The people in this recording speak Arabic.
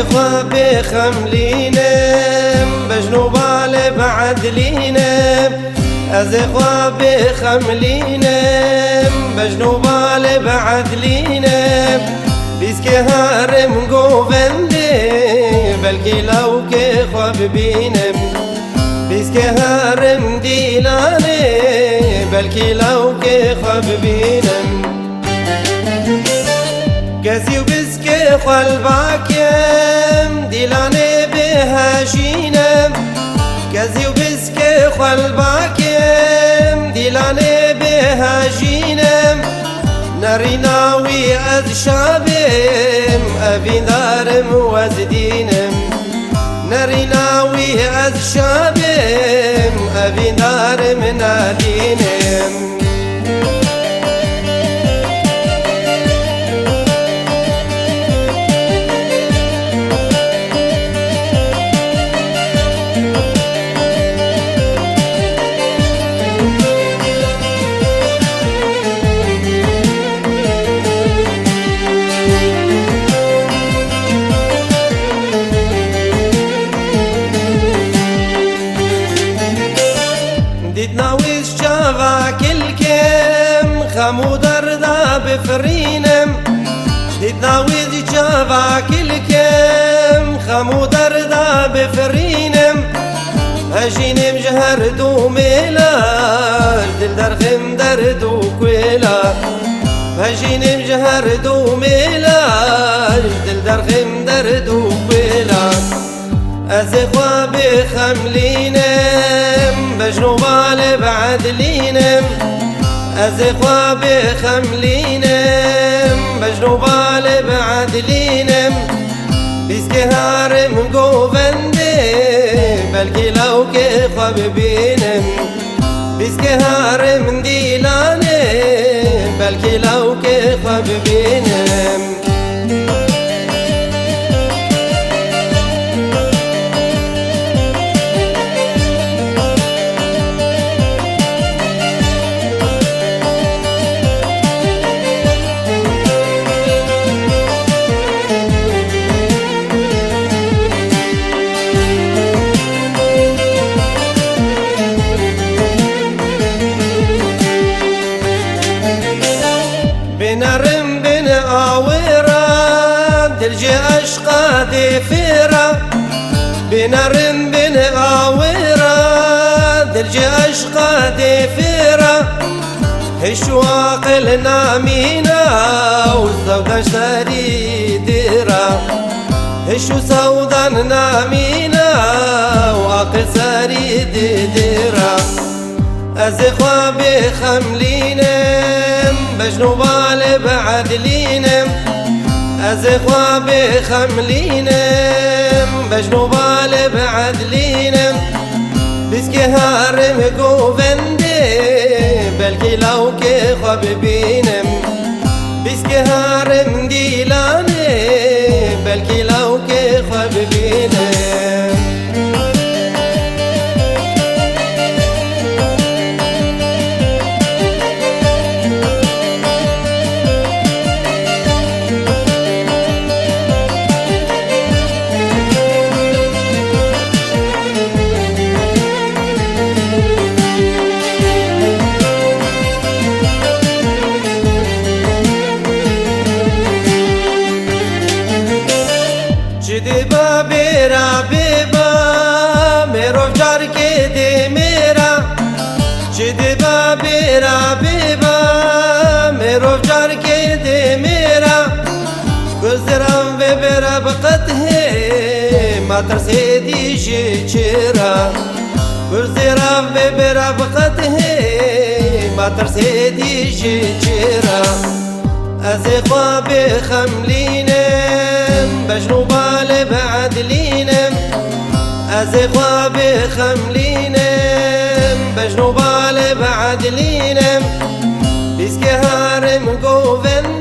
إخوة بخملينم بجنوبال بعدلينم از إخوة بخملينم بجنوبال بعدلينم بيسكي هارم قوفندي بلكي لو كيخوة ببينم بيسكي هارم ديلاني بلكي لو كيخوة ببينم كزي وبسكي خلباكيم ديلاني بهاشينم كزي وبسكي خلباكيم ديلاني بهاشينم نريناوي از شابم أبين دارم وزدينم نريناوي از شابم أبين دارم نادينم ديتناويش شافاك الكم خمو دردا بفرينم ديتناويش شافاك الكم خمو دردا بفرينم هجينم جهر دوميلا دل درخم دردو كويلا هجينم جهر دوميلا دل درخم دردو كويلا از إخوة بخملينم بجنوبال بعدلينم از إخوة بخملينم بجنوبال بعدلينم بيسكي هارم قوفندي بلكي لو كيخوة ببينم بيسكي هارم ديلاني بلكي لو كيخوة ببينم بنرم بن آويرا دلجي أشقى ذفيرا بنرم بن آويرا دلجي أشقى ذفيرا هشو عقل نامينا والزودان شتري ديرا هشو سودان نامينا وعقل ساري ديرا از إخوة بخملينم بجنوبال بعدلينم از إخوة بخملينم بجنوبال بعدلينم بيسكي هارم قوفندي بلكي لو كيخوة ببينم بيسكي هارم ديلاني بلكي لو كيخوة ببينم دبا بیرا بیبا میرو جار کے دے میرا دبا بیرا بیبا میرو جار کے دے میرا گزرم و بیرا بقت ہے ماتر سے دیجے چیرا گزرم و بیرا بقت ہے ماتر سے دیجے چیرا از إخوة بخملينم بجنوبال بعدلينم از إخوة بخملينم بجنوبال بعدلينم بيسكي هارم قوفن